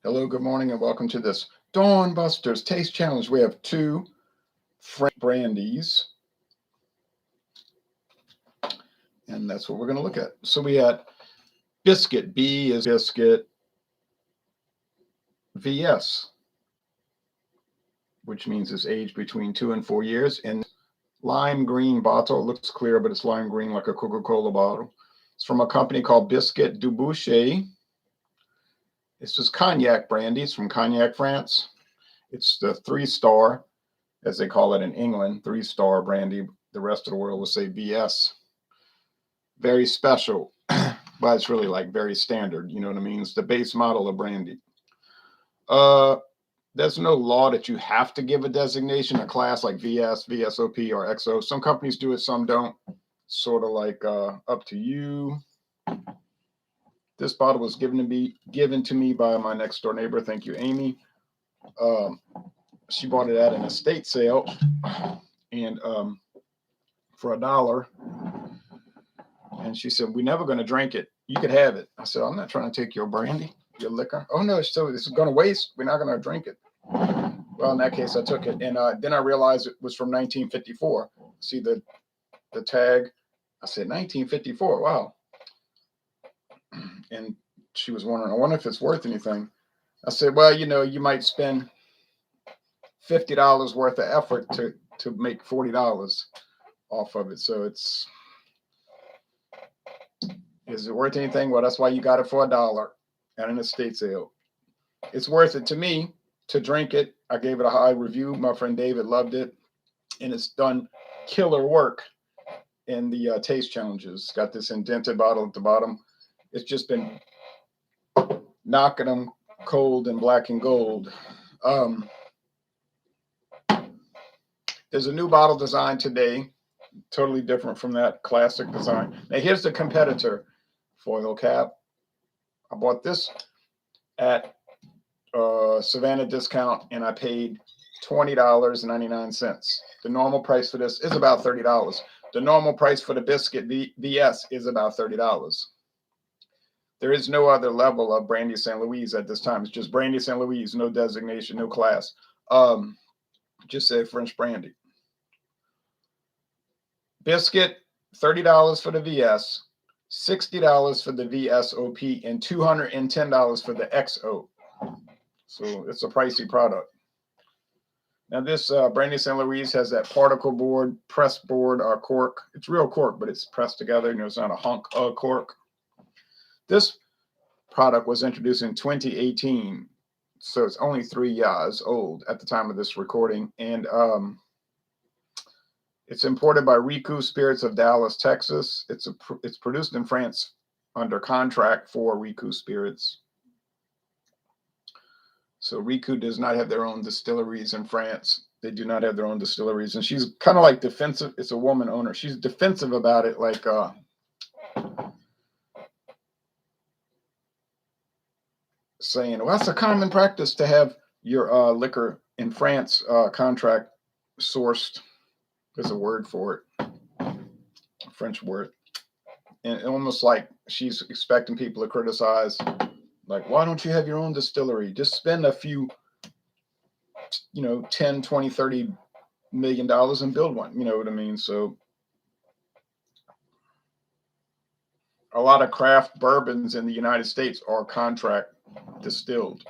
Hello, good morning, and welcome to this Dawn Busters Taste Challenge. We have two French brandies, and that's what we're going to look at. So we had Bisquit. B is Bisquit. VS, which means it's aged between 2 and 4 years. And lime green bottle. It looks clear, but it's lime green like a Coca-Cola bottle. It's from a company called Bisquit Dobouché. It's just cognac brandy. It's from Cognac, France. It's the 3-star, as they call it in England, 3-star brandy. The rest of the world will say VS. Very special, but it's really like very standard. You know what I mean? It's the base model of brandy. There's no law that you have to give a designation, a class like VS, VSOP, or XO. Some companies do it, some don't. Sort of like up to you. This bottle was given to me by my next door neighbor. Thank you, Amy. She bought it at an estate sale, and for $1. And she said, "We're never going to drink it. You could have it." I said, "I'm not trying to take your brandy, your liquor." "Oh no, so this is going to waste. We're not going to drink it." Well, in that case, I took it, and then I realized it was from 1954. See the tag? I said 1954. Wow. And she was wondering, I wonder if it's worth anything. I said, well, you might spend $50 worth of effort to make $40 off of it. So is it worth anything? Well, that's why you got it for $1 at an estate sale. It's worth it to me to drink it. I gave it a high review. My friend David loved it, and it's done killer work in the taste challenges. It's got this indented bottle at the bottom. It's just been knocking them cold and black and gold. There's a new bottle design today, totally different from that classic design. Now here's the competitor foil cap. I bought this at Savannah discount, and I paid $20.99. The normal price for this is about $30. The normal price for the Bisquit VS is about $30. There is no other level of Brandy Sainte Louise at this time. It's just Brandy Sainte Louise, no designation, no class. Just say French brandy. Bisquit, $30 for the VS, $60 for the VSOP, and $210 for the XO. So it's a pricey product. Now this Brandy Sainte Louise has that particle board, press board, or cork. It's real cork, but it's pressed together. It's not a hunk of cork. This product was introduced in 2018, so it's only 3 years old at the time of this recording, and it's imported by Ricou Spirits of Dallas, Texas. It's produced in France under contract for Ricou Spirits. So Ricou does not have their own distilleries in France. They do not have their own distilleries, and she's kind of like defensive. It's a woman owner. She's defensive about it, like saying, well, that's a common practice to have your liquor in France contract sourced. There's a word for it, a French word. And almost like she's expecting people to criticize, like, why don't you have your own distillery? Just spend a few, 10, 20, $30 million and build one. You know what I mean? So a lot of craft bourbons in the United States are contract distilled.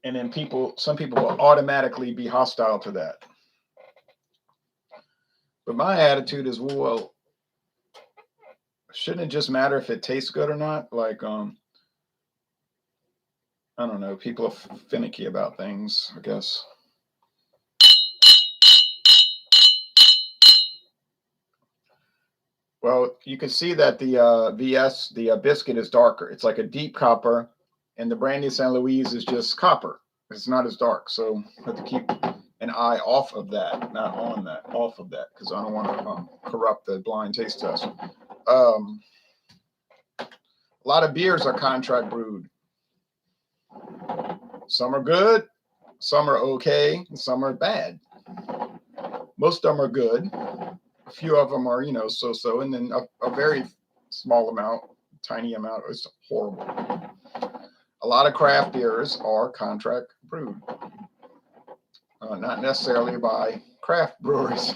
And then some people will automatically be hostile to that. But my attitude is, well, shouldn't it just matter if it tastes good or not? Like, I don't know. People are finicky about things, I guess. Well, you can see that the VS, the Bisquit, is darker. It's like a deep copper, and the Brandy Sainte Louise is just copper. It's not as dark, so I have to keep an eye off of that, not on that, off of that, because I don't want to corrupt the blind taste test. A lot of beers are contract brewed. Some are good, some are okay, and some are bad. Most of them are good. A few of them are, so-so, and then a very small amount, tiny amount is horrible. a lot of craft beers are contract brewed, not necessarily by craft breweries.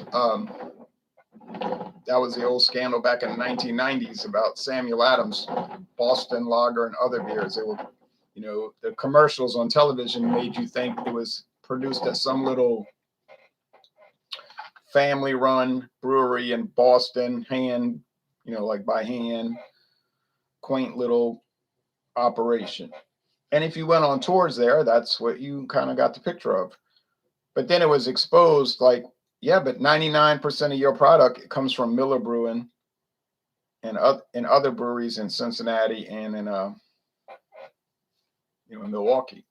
That was the old scandal back in the 1990s about Samuel Adams, Boston Lager, and other beers. They were, the commercials on television made you think it was produced at some little family-run brewery in Boston, like by hand, quaint little operation. And if you went on tours there, that's what you kind of got the picture of. But then it was exposed like, yeah, but 99% of your product comes from Miller Brewing and other breweries in Cincinnati and in Milwaukee.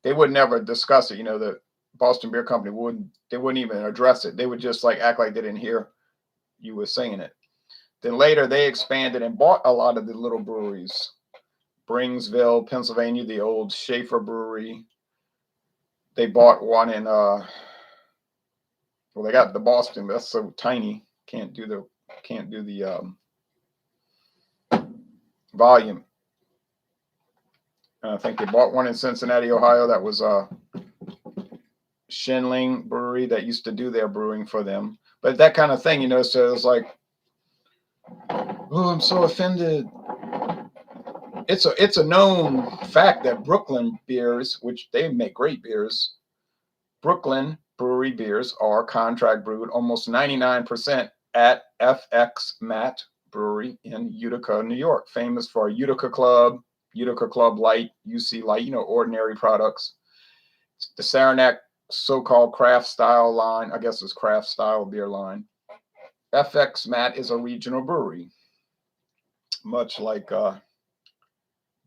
They would never discuss it. The Boston Beer Company wouldn't even address it. They would just like act like they didn't hear you were saying it. Then later they expanded and bought a lot of the little breweries. Bringsville, Pennsylvania, the old Schaefer Brewery. They bought one in they got the Boston, but that's so tiny. Can't do the volume. I think they bought one in Cincinnati, Ohio. That was Shinling Brewery that used to do their brewing for them. But that kind of thing, so it's like, oh, I'm so offended. It's a known fact that Brooklyn beers, which they make great beers, Brooklyn brewery beers are contract brewed almost 99% at FX Matt Brewery in Utica, New York, famous for Utica Club Light, UC Light, ordinary products. The Saranac so-called craft style line, I guess it's craft style beer line. FX Matt is a regional brewery, much like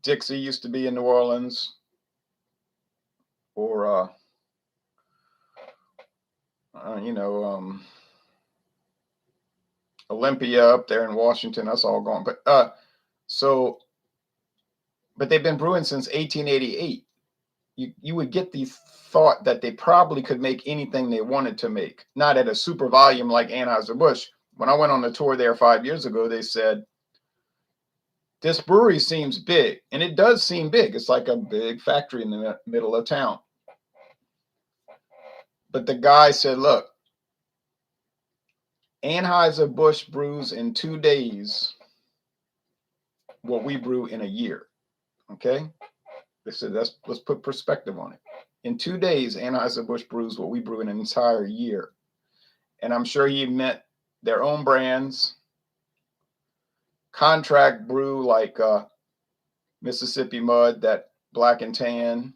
Dixie used to be in New Orleans, or Olympia up there in Washington. That's all gone. But but they've been brewing since 1888. You would get the thought that they probably could make anything they wanted to make, not at a super volume like Anheuser-Busch. When I went on the tour there 5 years ago, they said, this brewery seems big, and it does seem big. It's like a big factory in the middle of town. But the guy said, look, Anheuser-Busch brews in 2 days what we brew in a year. Okay? They said, let's put perspective on it. In 2 days, Anheuser-Busch brews what we brew in an entire year. And I'm sure he meant their own brands, contract brew like Mississippi Mud, that black and tan,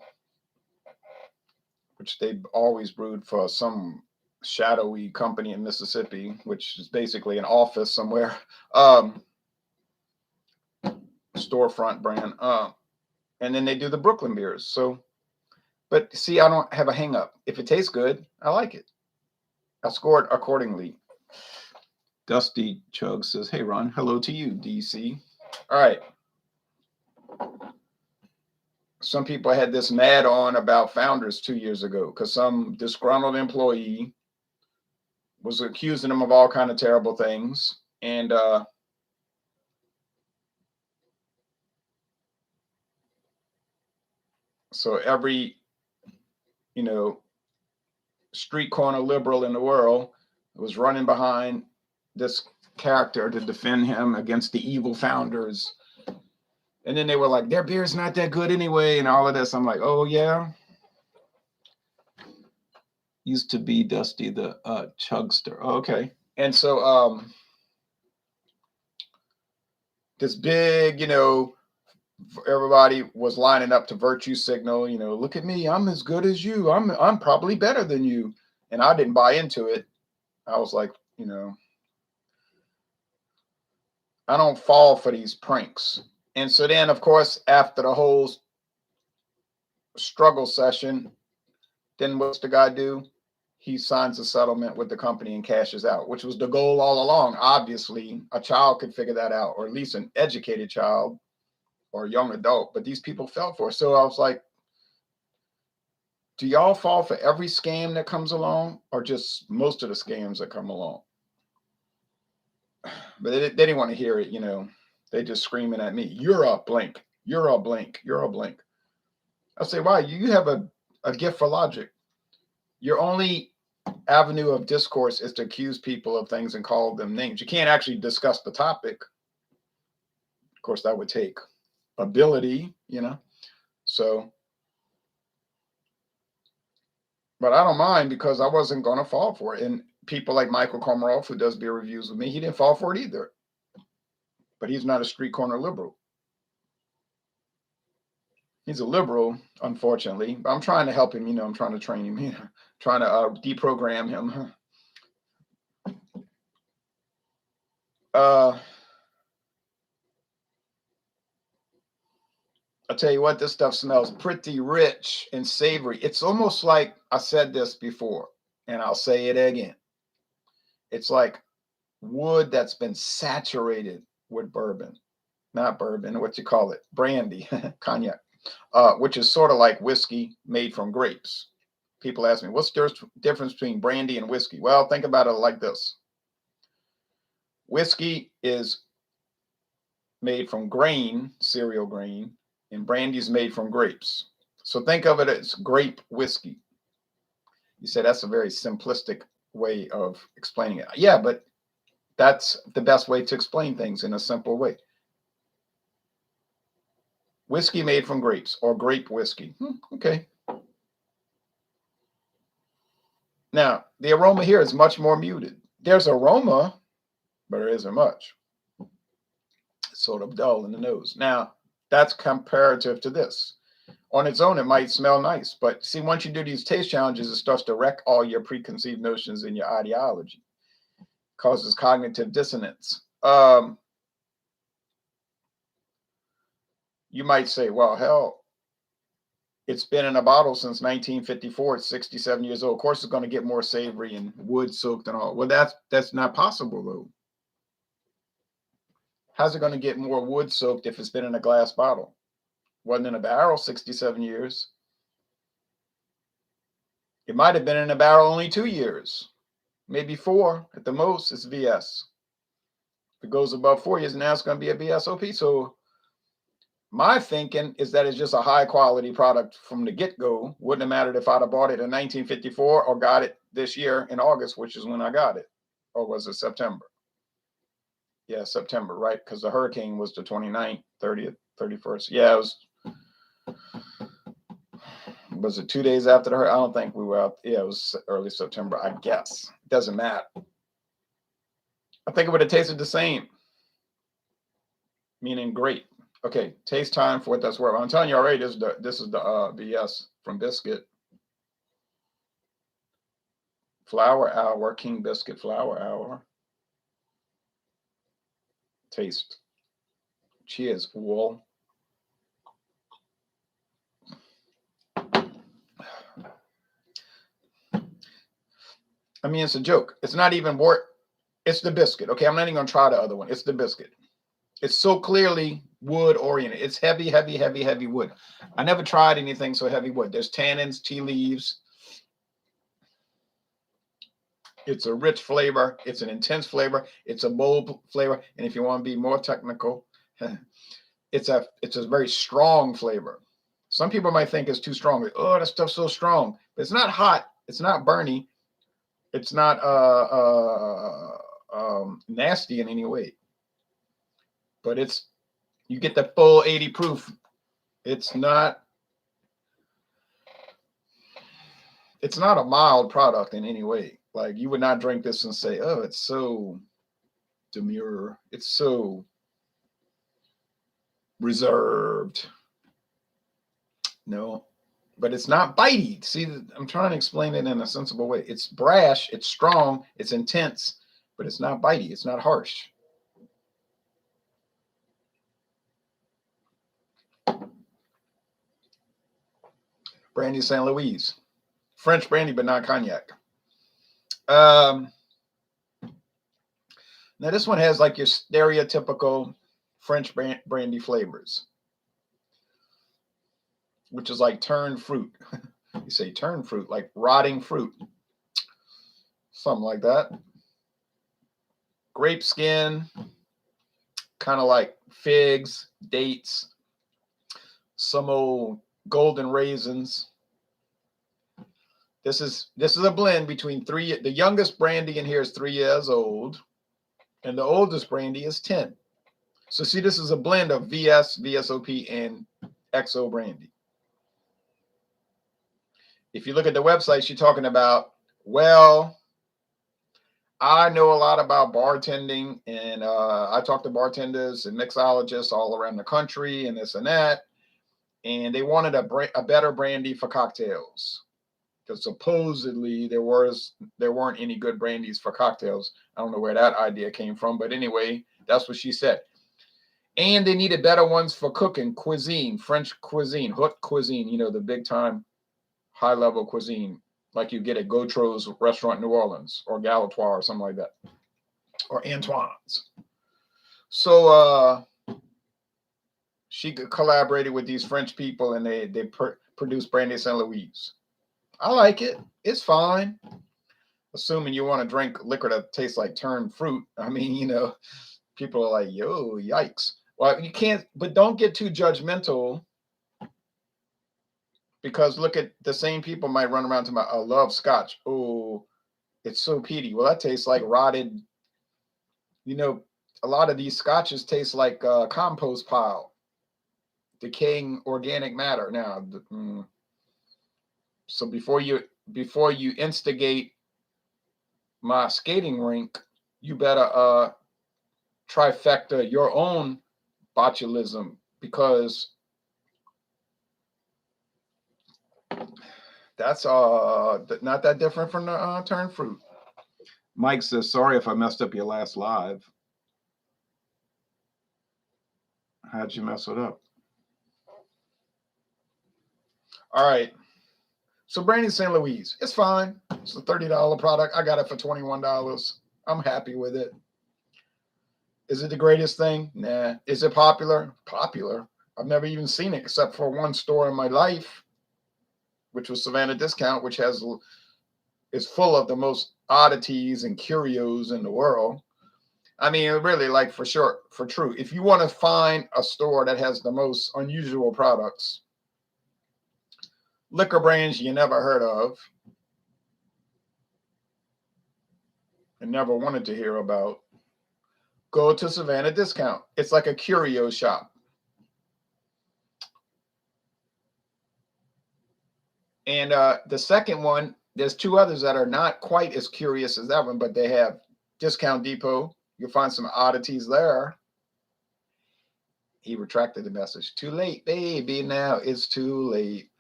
which they always brewed for some shadowy company in Mississippi, which is basically an office somewhere, storefront brand. And then they do the Brooklyn beers. So, but see, I don't have a hang up. If it tastes good, I like it. I scored accordingly. Dusty Chug says, hey, Ron, hello to you, DC. All right. Some people had this mad on about Founders 2 years ago because some disgruntled employee was accusing them of all kind of terrible things. And so every, street corner liberal in the world was running behind this character to defend him against the evil Founders. And then they were like, their beer's not that good anyway, and all of this. I'm like, oh, yeah. Used to be Dusty the Chugster. Oh, okay. And so this big, everybody was lining up to virtue signal, look at me, I'm as good as you. I'm probably better than you. And I didn't buy into it. I was like, I don't fall for these pranks. And so then, of course, after the whole struggle session, then what's the guy do? He signs a settlement with the company and cashes out, which was the goal all along. Obviously, a child could figure that out, or at least an educated child or a young adult. But these people fell for it. So I was like, do y'all fall for every scam that comes along, or just most of the scams that come along? But they didn't want to hear it, They just screaming at me. You're a blank. You're all blank. You're all blank. I say, why? You have a gift for logic. Your only avenue of discourse is to accuse people of things and call them names. You can't actually discuss the topic. Of course, that would take ability, you know. So, but I don't mind because I wasn't going to fall for it. And people like Michael Komaroff, who does beer reviews with me, he didn't fall for it either. But he's not a street corner liberal. He's a liberal, unfortunately. But I'm trying to help him. You know, I'm trying to train him. You know, trying to deprogram him. I'll tell you what, this stuff smells pretty rich and savory. It's almost like, I said this before, and I'll say it again. It's like wood that's been saturated with bourbon. Not bourbon, what you call it? Brandy, cognac, which is sort of like whiskey made from grapes. People ask me, what's the difference between brandy and whiskey? Well, think about it like this. Whiskey is made from grain, cereal grain, and brandy is made from grapes. So think of it as grape whiskey. You say that's a very simplistic way of explaining it. Yeah, but that's the best way to explain things in a simple way. Whiskey made from grapes or grape whiskey. Okay. Now, the aroma here is much more muted. There's aroma, but there isn't much. It's sort of dull in the nose. Now, that's comparative to this. On its own, it might smell nice, but see, once you do these taste challenges, it starts to wreck all your preconceived notions in your ideology. It causes cognitive dissonance. You might say, well, hell, it's been in a bottle since 1954. It's 67 years old. Of course, it's going to get more savory and wood soaked and all. Well, that's not possible, though. How's it going to get more wood soaked if it's been in a glass bottle? Wasn't in a barrel 67 years. It might have been in a barrel only 2 years, maybe 4 at the most. It's VS. If it goes above 4 years, now it's going to be a VSOP. So my thinking is that it's just a high quality product from the get-go. Wouldn't have mattered if I'd have bought it in 1954 or got it this year in August, which is when I got it. Or was it September? Yeah, September, right? Because the hurricane was the 29th, 30th, 31st. Yeah, it was it 2 days after the hurricane? I don't think we were out. Yeah, it was early September, I guess. It doesn't matter. I think it would have tasted the same. Meaning great. Okay, taste time for what that's worth. I'm telling you already, this is the BS from Bisquit. Flower Hour, King Biscuit Flower Hour. Taste. Cheers, wool. I mean, it's a joke. It's not even worth. It's the biscuit. Okay, I'm not even gonna try the other one. It's the biscuit. It's so clearly wood oriented. It's heavy, heavy, heavy, heavy wood. I never tried anything so heavy wood. There's tannins, tea leaves. It's a rich flavor. It's an intense flavor. It's a bold flavor. And if you want to be more technical, it's a very strong flavor. Some people might think it's too strong. Oh, that stuff's so strong. But it's not hot. It's not burny. It's not nasty in any way. But you get the full 80 proof. It's not a mild product in any way. Like, you would not drink this and say, oh, it's so demure. It's so reserved. No, but it's not bitey. See, I'm trying to explain it in a sensible way. It's brash, it's strong, it's intense, but it's not bitey. It's not harsh. Brandy Sainte Louise. French brandy, but not cognac. Now this one has like your stereotypical French brandy flavors, which is like turned fruit. You say turned fruit, like rotting fruit. Something like that. Grape skin, kind of like figs, dates. some old golden raisins. This is a blend between the youngest brandy in here is 3 years old, and the oldest brandy is 10. So see, this is a blend of VS, VSOP, and XO brandy. If you look at the website, she's talking about, well, I know a lot about bartending, and I talk to bartenders and mixologists all around the country and this and that, and they wanted a better brandy for cocktails. Because supposedly there weren't any good brandies for cocktails. I don't know where that idea came from, but anyway, that's what she said. And they needed better ones for cooking, cuisine, French cuisine, haute cuisine, the big time, high level cuisine, like you get at Gautreau's restaurant in New Orleans, or Galatoire, or something like that, or Antoine's. So she collaborated with these French people, and they produced Brandy Sainte Louise. I like it. It's fine. Assuming you want to drink liquor that tastes like turned fruit. I mean, people are like, yo, yikes. Well, you can't, but don't get too judgmental, because look at the same people might run around to I love scotch. Oh, it's so peaty. Well, that tastes like rotted, a lot of these scotches taste like a compost pile, decaying organic matter. Now, so before you instigate my skating rink, you better trifecta your own botulism, because that's not that different from the turned fruit. Mike says, sorry if I messed up your last live. How'd you mess it up? All right. So Brandy Sainte Louise, it's fine. It's a $30 product. I got it for $21. I'm happy with it. Is it the greatest thing? Nah. Is it popular? Popular. I've never even seen it except for one store in my life, which was Savannah Discount, which is full of the most oddities and curios in the world. I mean, really, like, for true. If you want to find a store that has the most unusual products, liquor brands you never heard of and never wanted to hear about, go to Savannah Discount. It's like a curio shop. And the second one, there's two others that are not quite as curious as that one, but they have Discount Depot. You'll find some oddities there. He retracted the message. Too late, baby. Now it's too late.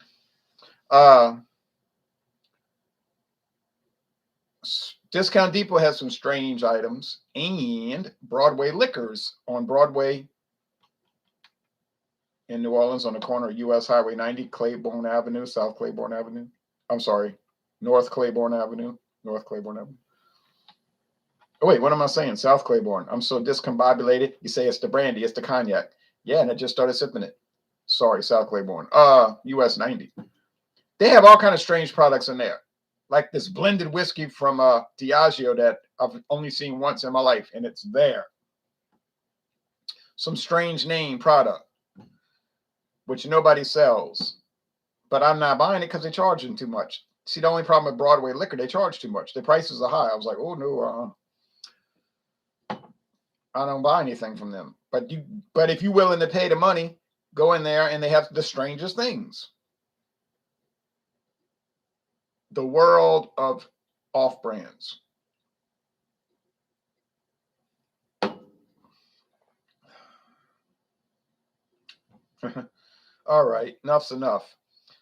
Discount Depot has some strange items, and Broadway Liquors on Broadway in New Orleans on the corner of US Highway 90, Claiborne Avenue, South Claiborne Avenue. I'm sorry, North Claiborne Avenue. North Claiborne Avenue. Oh, wait, what am I saying? South Claiborne. I'm so discombobulated. You say it's the brandy, it's the cognac. Yeah, and I just started sipping it. Sorry, South Claiborne. US 90. They have all kind of strange products in there. Like this blended whiskey from Diageo that I've only seen once in my life, and it's there. Some strange name product, which nobody sells. But I'm not buying it because they're charging too much. See, the only problem with Broadway Liquor, they charge too much. The prices are high. I was like, oh, no, I don't buy anything from them. But if you're willing to pay the money, go in there, and they have the strangest things. The world of off-brands. All right, enough's enough.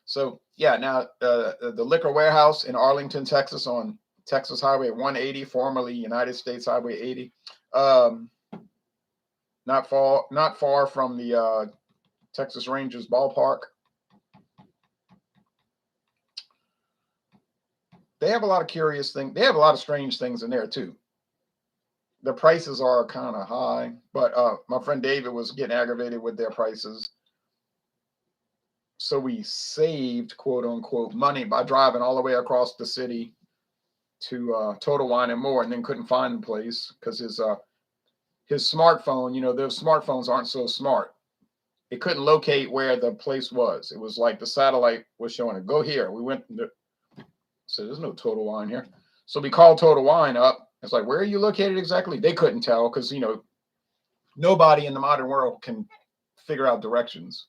So yeah, now the Liquor Warehouse in Arlington, Texas, on Texas Highway 180, formerly United States Highway 80. Not far from the Texas Rangers ballpark. They have a lot of curious things. They have a lot of strange things in there too. The prices are kind of high, but my friend David was getting aggravated with their prices. So we saved, quote unquote, money by driving all the way across the city to Total Wine and More, and then couldn't find the place because his smartphone, their smartphones aren't so smart. it couldn't locate where the place was. It was like the satellite was showing it. Go here. We went. So there's no Total Wine here. So we called Total Wine up. It's like, where are you located exactly? They couldn't tell because, you know, nobody in the modern world can figure out directions.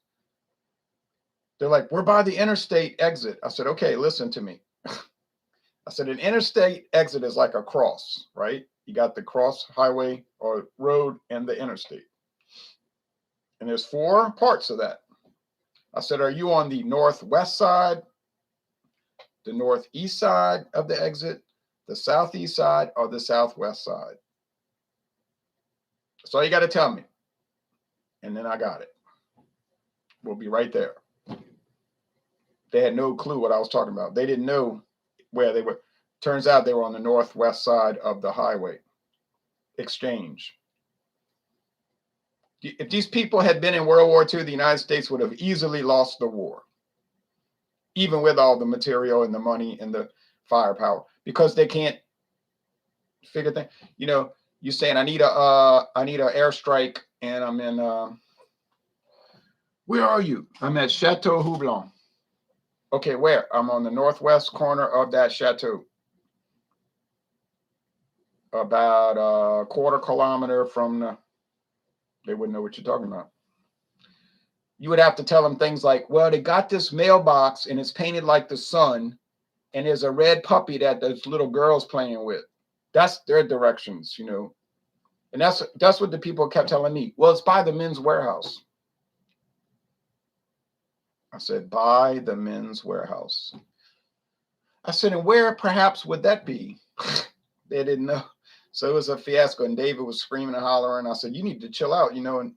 They're like, we're by the interstate exit. I said, okay, listen to me. I said, an interstate exit is like a cross, right? You got the cross highway or road and the interstate. And there's 4 parts of that. I said, are you on the northwest side, the northeast side of the exit, the southeast side, or the southwest side? That's all you got to tell me. And then I got it. We'll be right there. They had no clue what I was talking about. They didn't know where they were. Turns out they were on the northwest side of the highway exchange. If these people had been in World War II, the United States would have easily lost the war, even with all the material and the money and the firepower, because they can't figure things. You know, you're saying I need a airstrike, and I'm in. Where are you? I'm at Chateau Houblon. Okay, where? I'm on the northwest corner of that chateau. About a quarter kilometer from the, they wouldn't know what you're talking about. You would have to tell them things like, well, they got this mailbox and it's painted like the sun, and there's a red puppy that this little girl's playing with. That's their directions, you know. And that's what the people kept telling me. Well, it's by the Men's Warehouse. I said, by the Men's Warehouse. I said, and where perhaps would that be? They didn't know. So it was a fiasco, and David was screaming and hollering. I said, you need to chill out, you know. And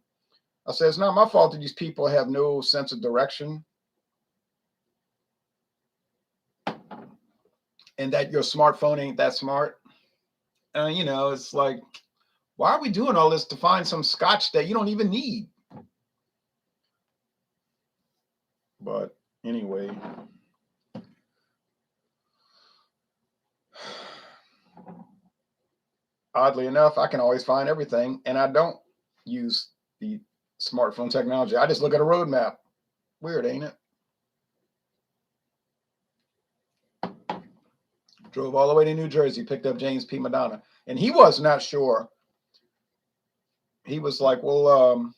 I said, it's not my fault that these people have no sense of direction, and that your smartphone ain't that smart. You know, it's like, why are we doing all this to find some scotch that you don't even need? But anyway, oddly enough, I can always find everything, and I don't use the smartphone technology. I just look at a road map. Weird, ain't it? Drove all the way to New Jersey, picked up James P. Madonna, and he was not sure. He was like, well,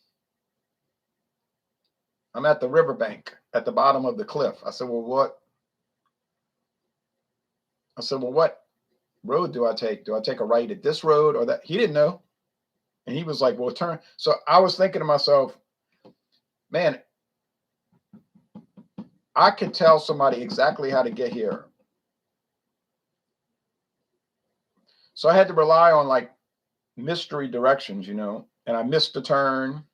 I'm at the riverbank at the bottom of the cliff. I said, well, what? I said, well, what road do I take? Do I take a right at this road or that? He didn't know. And he was like, well, turn. So I was thinking to myself, man, I could tell somebody exactly how to get here. So I had to rely on like mystery directions, you know, and I missed the turn.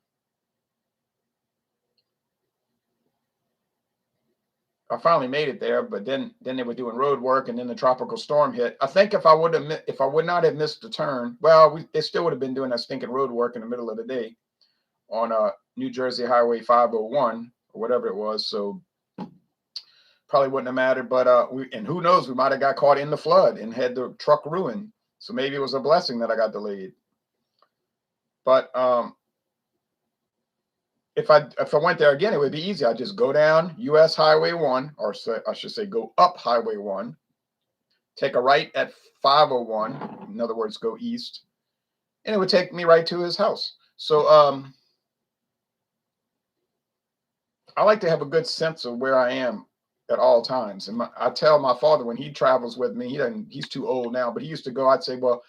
I finally made it there, but then they were doing road work, and then the tropical storm hit. I think if I would not have missed the turn, well, they still would have been doing that stinking road work in the middle of the day on New Jersey Highway 501 or whatever it was. So probably wouldn't have mattered. But and who knows, we might have got caught in the flood and had the truck ruined. So maybe it was a blessing that I got delayed. But if I went there again, it would be easy. I'd just go down US Highway 1, or I should say go up Highway 1, take a right at 501, in other words, go east, and it would take me right to his house. So I like to have a good sense of where I am at all times. And I tell my father when he travels with me, he's too old now, but he used to go, I'd say, well,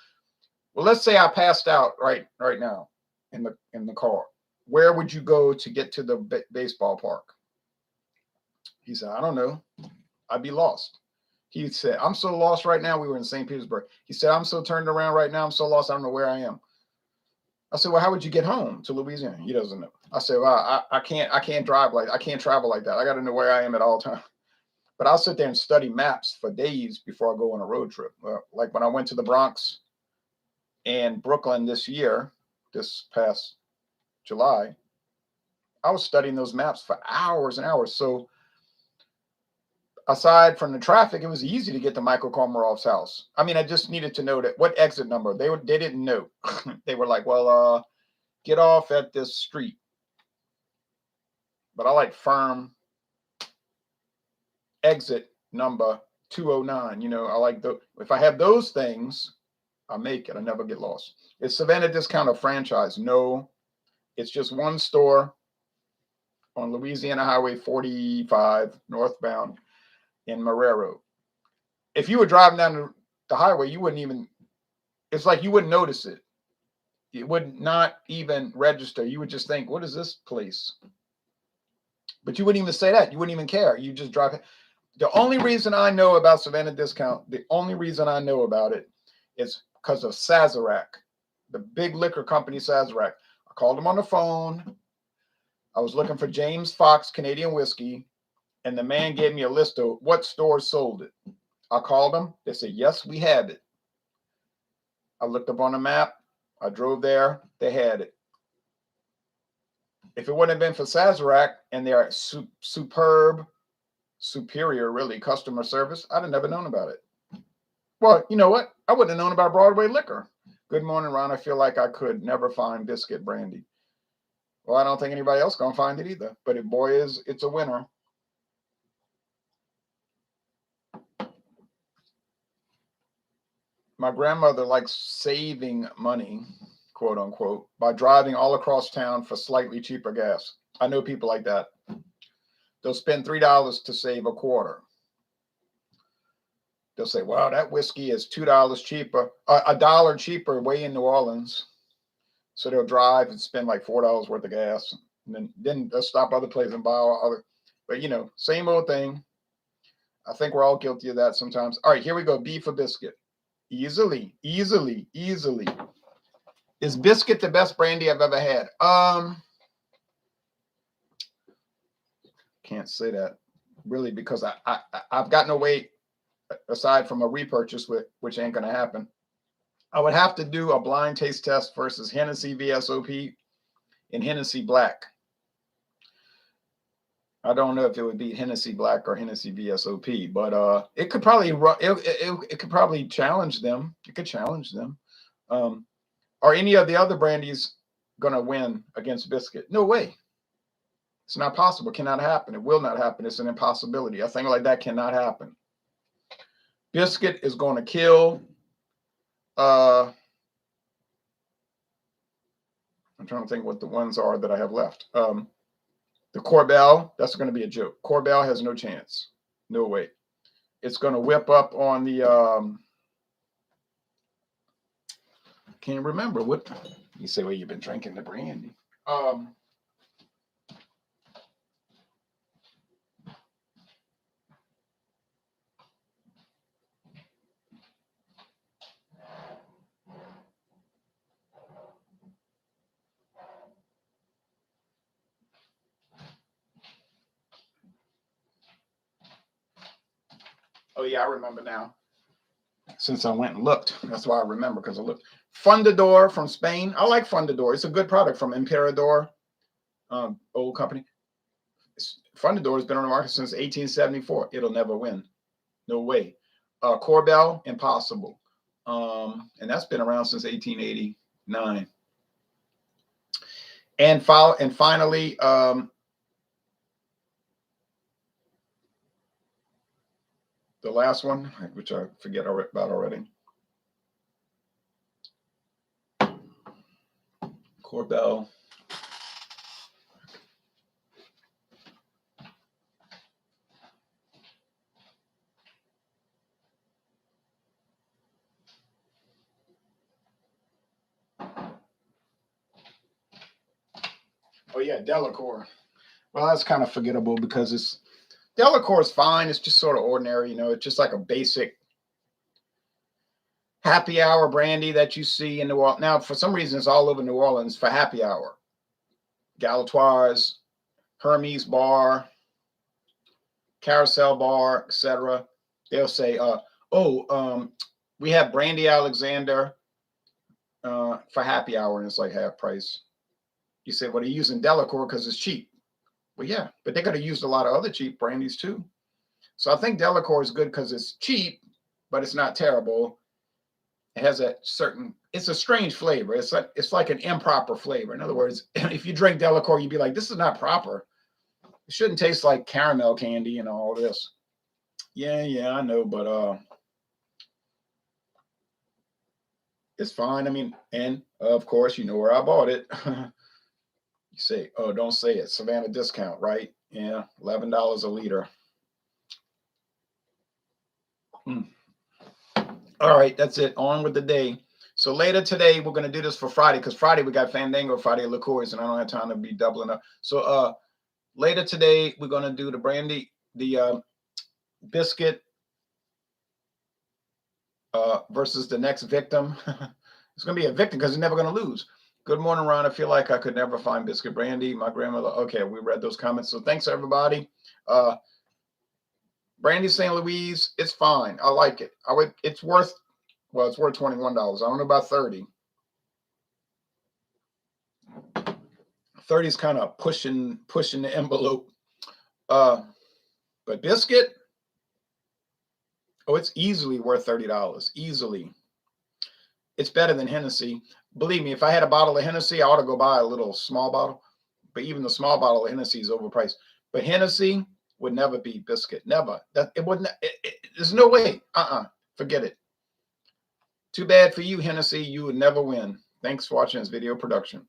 let's say I passed out right now in the car. Where would you go to get to the baseball park? He said, I don't know. I'd be lost. He said, I'm so lost right now. We were in St. Petersburg. He said, I'm so turned around right now. I'm so lost. I don't know where I am. I said, well, how would you get home to Louisiana? He doesn't know. I said, well, I can't drive I can't travel like that. I got to know where I am at all times. But I'll sit there and study maps for days before I go on a road trip. Like when I went to the Bronx and Brooklyn this past July, I was studying those maps for hours and hours. So aside from the traffic, it was easy to get to Michael Komarov's house. I mean, I just needed to know what exit number. They didn't know. They were like, well, get off at this street. but I like firm exit number 209. You know, I like if I have those things, I make it. I never get lost. Is Savannah Discount a franchise? No, it's just one store on Louisiana Highway 45 northbound in Marrero. If you were driving down the highway, you wouldn't even, it's like you wouldn't notice it. It would not even register. You would just think, what is this place? But you wouldn't even say that. You wouldn't even care. You just drive it. The only reason I know about Savannah Discount, the only reason I know about it is because of Sazerac, the big liquor company Sazerac. I called them on the phone. I was looking for James Fox Canadian whiskey, and the man gave me a list of what stores sold it. I called them. They said, yes, we have it. I looked up on the map. I drove there. They had it. If it wouldn't have been for Sazerac and their superb, superior, really, customer service, I'd have never known about it. Well, you know what? I wouldn't have known about Broadway Liquor. Good morning, Ron. I feel like I could never find Bisquit Brandy. Well, I don't think anybody else going to find it either. But it, boy, it's a winner. My grandmother likes saving money, quote unquote, by driving all across town for slightly cheaper gas. I know people like that. They'll spend $3 to save a quarter. They'll say, wow, that whiskey is $2 cheaper, $1 cheaper way in New Orleans. So they'll drive and spend like $4 worth of gas. And then they'll stop other places and buy other. But, you know, same old thing. I think we're all guilty of that sometimes. All right, here we go. B for Bisquit. Easily. Is Bisquit the best brandy I've ever had? Can't say that really, because I've got no way aside from a repurchase, which ain't gonna happen. I would have to do a blind taste test versus Hennessy VSOP and Hennessy Black. I don't know if it would be Hennessy Black or Hennessy VSOP, but it could probably it could probably challenge them. It could challenge them. Are any of the other brandies gonna win against Bisquit? No way. It's not possible. Cannot happen. It will not happen. It's an impossibility. A thing like that cannot happen. Bisquit is going to kill. I'm trying to think what the ones are that I have left. The Corbel, that's going to be a joke. Corbel has no chance. No way. It's going to whip up on the, can't remember what, you say, well, you've been drinking the brandy. Oh, yeah, I remember now. Since I went and looked. That's why I remember, because I looked. Fundador from Spain. I like Fundador. It's a good product from Emperador, old company. Fundador has been on the market since 1874. It'll never win. No way. Corbel, impossible. And that's been around since 1889. And finally, the last one, which I forget about already. Corbel. Oh yeah, Delacour. Well, that's kind of forgettable because Delacour is fine. It's just sort of ordinary, you know. It's just like a basic happy hour brandy that you see in New Orleans. Now, for some reason, it's all over New Orleans for happy hour. Galatoire's, Hermes Bar, Carousel Bar, etc. They'll say, we have Brandy Alexander for happy hour, and it's like half price. You say, well, they're using Delacour because it's cheap. Well, yeah, but they could have used a lot of other cheap brandies too. So I think Delacour is good because it's cheap, but it's not terrible. It has it's a strange flavor. It's like an improper flavor. In other words, if you drink Delacour, you'd be like, this is not proper. It shouldn't taste like caramel candy and all this. Yeah, I know, but it's fine. I mean, and of course, you know where I bought it. You say, oh, don't say it. Savannah discount, right? Yeah, $11 a liter. All right, that's it. On with the day. So later today, we're gonna do this for Friday because Friday we got Fandango, Friday liqueurs, and I don't have time to be doubling up. So later today we're gonna do the brandy, the biscuit versus the next victim. It's gonna be a victim because he's never gonna lose. Good morning, Ron. I feel like I could never find biscuit brandy. My grandmother. Okay, we read those comments. So thanks everybody. Brandy Sainte Louise, it's fine. I like it. It's worth. Well, it's worth $21. I don't know about 30. 30 is kind of pushing the envelope. But biscuit, oh, it's easily worth $30. Easily. It's better than Hennessy. Believe me, if I had a bottle of Hennessy, I ought to go buy a little small bottle. But even the small bottle of Hennessy is overpriced. But Hennessy would never beat biscuit. Never. It wouldn't. There's no way. Forget it. Too bad for you, Hennessy. You would never win. Thanks for watching this video production.